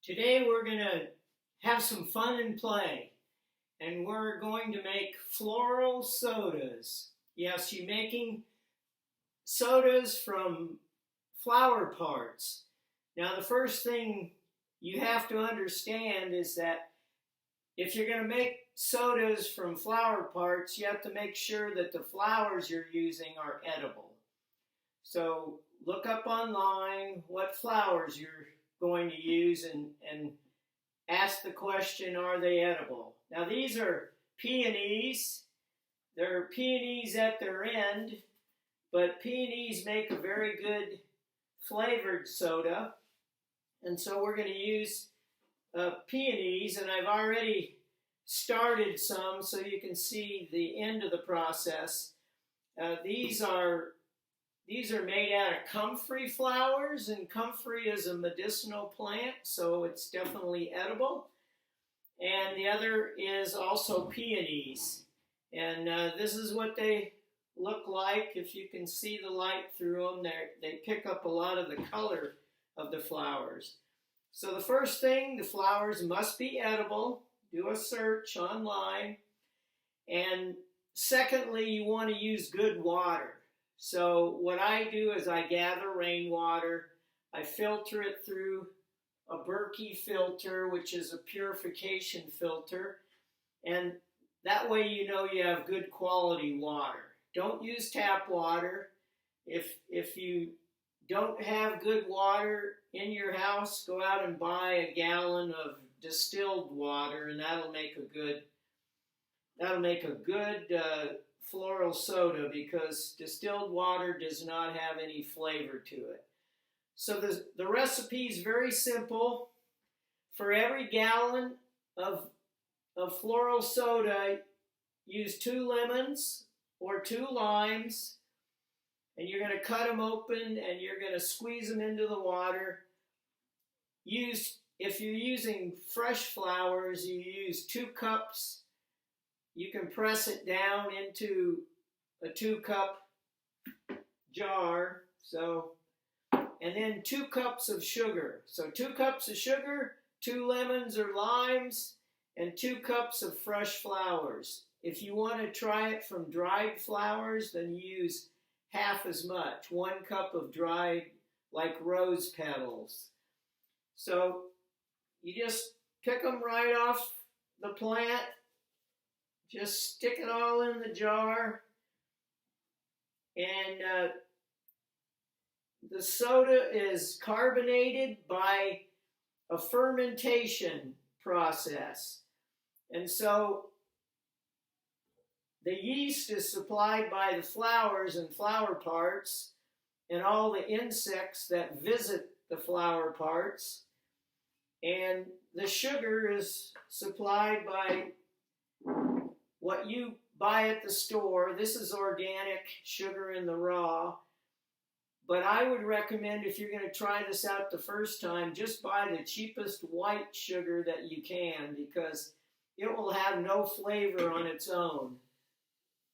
Today we're going to have some fun and play, and we're going to make floral sodas. Yes, you're making sodas from flower parts. Now the first thing you have to understand is that if you're going to make sodas from flower parts, you have to make sure that the flowers you're using are edible. So look up online what flowers you're going to use and ask the question, are they edible? Now these are peonies. They're peonies at their end, but peonies make a very good flavored soda. And so we're going to use peonies, and I've already started some so you can see the end of the process. These are made out of comfrey flowers, and comfrey is a medicinal plant, so it's definitely edible. And the other is also peonies. And this is what they look like. If you can see the light through them, they pick up a lot of the color of the flowers. So the first thing, the flowers must be edible. Do a search online. And secondly, you want to use good water. So what I do is I gather rainwater, I filter it through a Berkey filter, which is a purification filter, and that way you know you have good quality water. Don't use tap water. If you don't have good water in your house, go out and buy a gallon of distilled water, and that'll make a good floral soda, because distilled water does not have any flavor to it. So the recipe is very simple. For every gallon of floral soda, use 2 lemons or 2 limes, and you're going to cut them open and you're going to squeeze them into the water. If you're using fresh flowers, you use 2 cups. You can press it down into a 2-cup jar. And then 2 cups of sugar. So 2 cups of sugar, 2 lemons or limes, and 2 cups of fresh flowers. If you want to try it from dried flowers, then use half as much. 1 cup of dried, like rose petals. So you just pick them right off the plant. Just stick it all in the jar, and the soda is carbonated by a fermentation process. And so the yeast is supplied by the flowers and flower parts and all the insects that visit the flower parts, and the sugar is supplied by what you buy at the store. This is organic sugar in the raw. But I would recommend, if you're going to try this out the first time, just buy the cheapest white sugar that you can, because it will have no flavor on its own.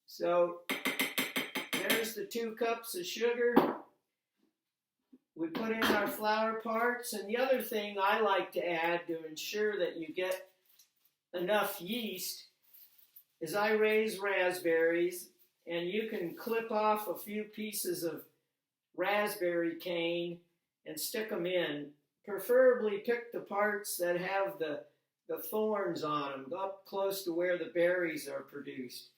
So there's the 2 cups of sugar. We put in our flower parts. And the other thing I like to add to ensure that you get enough yeast is I raise raspberries, and you can clip off a few pieces of raspberry cane and stick them in. Preferably pick the parts that have the thorns on them, up close to where the berries are produced.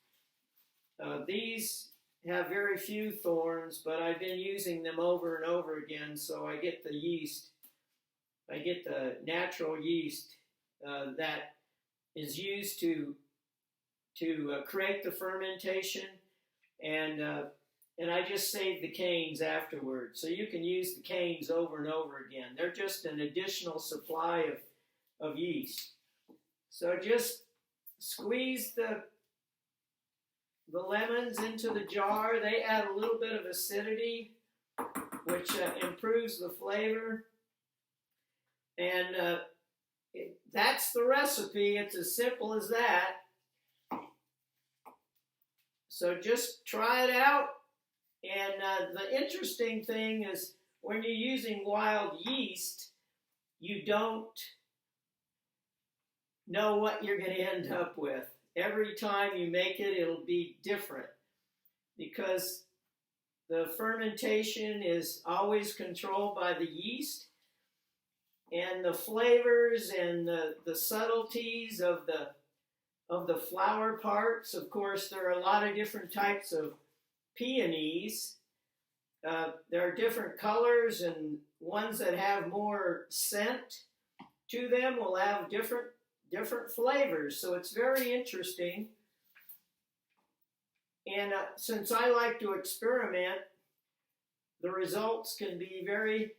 These have very few thorns, but I've been using them over and over again, so I get the yeast. I get the natural yeast that is used to create the fermentation, and I just save the canes afterwards. So you can use the canes over and over again. They're just an additional supply of yeast. So just squeeze the lemons into the jar. They add a little bit of acidity, which improves the flavor. And that's the recipe. It's as simple as that. So just try it out. And the interesting thing is, when you're using wild yeast, you don't know what you're going to end up with. Every time you make it, it'll be different because the fermentation is always controlled by the yeast, and the flavors and the subtleties of the flower parts. Of course, there are a lot of different types of peonies. There are different colors, and ones that have more scent to them will have different flavors. So it's very interesting. And since I like to experiment, the results can be very,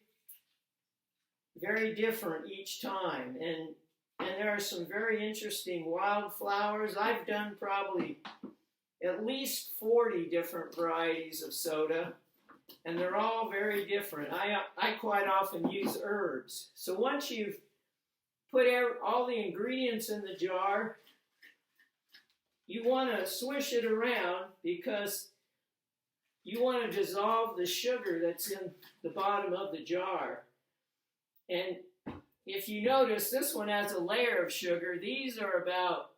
very different each time. And there are some very interesting wildflowers. I've done probably at least 40 different varieties of soda, and they're all very different. I quite often use herbs. So once you've put all the ingredients in the jar, you want to swish it around because you want to dissolve the sugar that's in the bottom of the jar. And if you notice, this one has a layer of sugar. These are about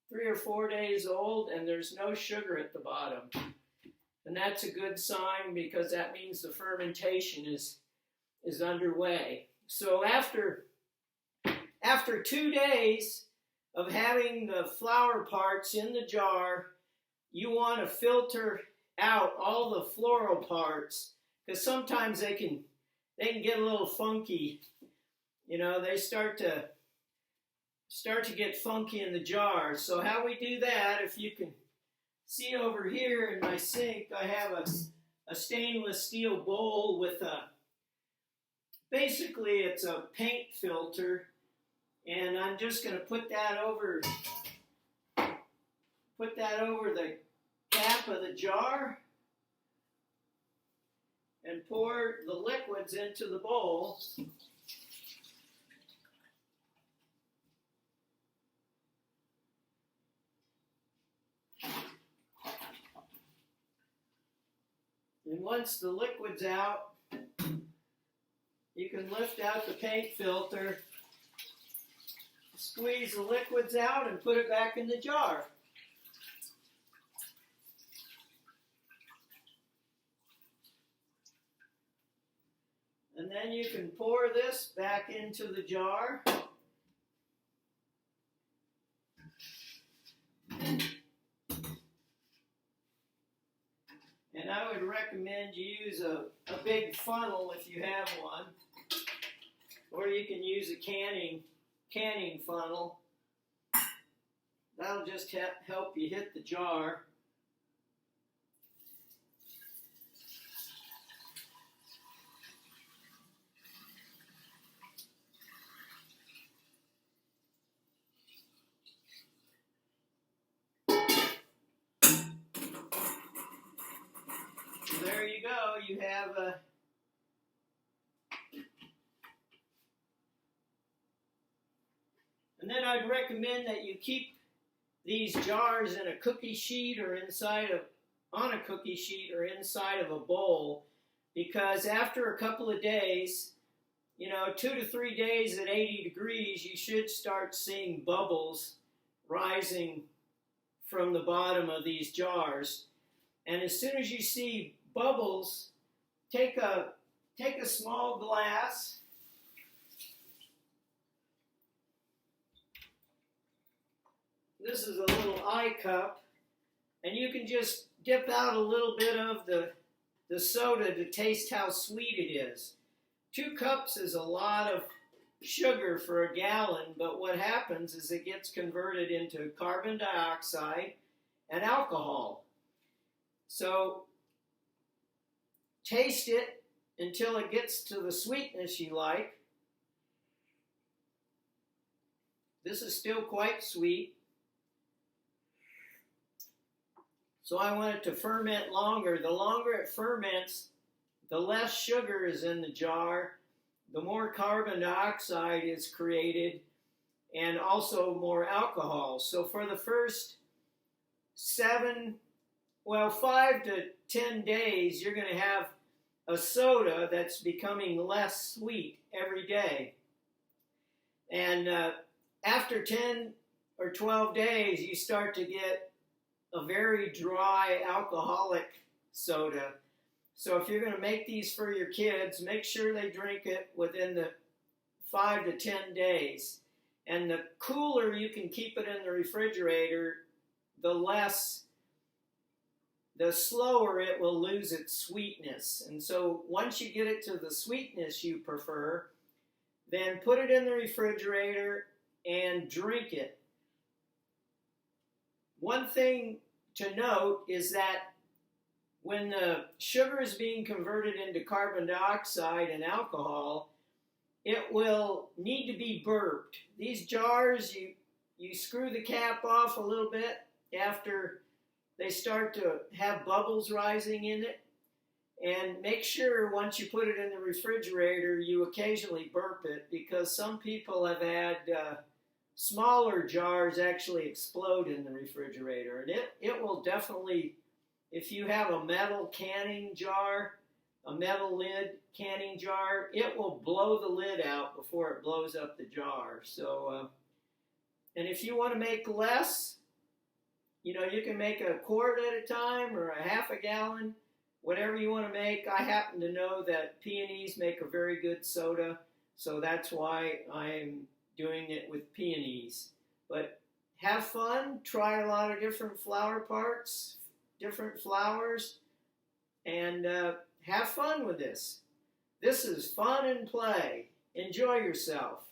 3 or 4 days old, and there's no sugar at the bottom. And that's a good sign because that means the fermentation is underway. So after 2 days of having the flower parts in the jar, you want to filter out all the floral parts because sometimes they can get a little funky. You know, they start to get funky in the jar. So how we do that, if you can see over here in my sink, I have a stainless steel bowl with basically it's a paint filter, and I'm just going to put that over the cap of the jar and pour the liquids into the bowl. And once the liquid's out, you can lift out the paint filter, squeeze the liquids out, and put it back in the jar. And then you can pour this back into the jar. And I would recommend you use a big funnel if you have one, or you can use a canning funnel. That'll just help you hit the jar. There you go. You have a and then I'd recommend that you keep these jars in a cookie sheet or on a cookie sheet or inside of a bowl, because after a couple of days, 2 to 3 days at 80 degrees, you should start seeing bubbles rising from the bottom of these jars. And as soon as you see bubbles, take a small glass This is a little eye cup, and you can just dip out a little bit of the soda to taste how sweet it is. 2 cups is a lot of sugar for a gallon, but what happens is it gets converted into carbon dioxide and alcohol. So taste it until it gets to the sweetness you like. This is still quite sweet. So I want it to ferment longer. The longer it ferments, the less sugar is in the jar, the more carbon dioxide is created, and also more alcohol. So for the first 5 to 10 days, you're going to have a soda that's becoming less sweet every day. And after 10 or 12 days, you start to get a very dry alcoholic soda. So if you're going to make these for your kids, make sure they drink it within the 5 to 10 days. And the cooler you can keep it in the refrigerator, the slower it will lose its sweetness. And so once you get it to the sweetness you prefer, then put it in the refrigerator and drink it. One thing to note is that when the sugar is being converted into carbon dioxide and alcohol, it will need to be burped. These jars, you screw the cap off a little bit after they start to have bubbles rising in it. And make sure once you put it in the refrigerator, you occasionally burp it, because some people have had smaller jars actually explode in the refrigerator. And it will definitely, if you have a metal canning jar, a metal lid canning jar, it will blow the lid out before it blows up the jar. So, and if you want to make less, you can make a quart at a time or a half a gallon, whatever you want to make. I happen to know that peonies make a very good soda, so that's why I'm doing it with peonies. But have fun, try a lot of different flower parts, different flowers, and have fun with this. This is fun and play. Enjoy yourself.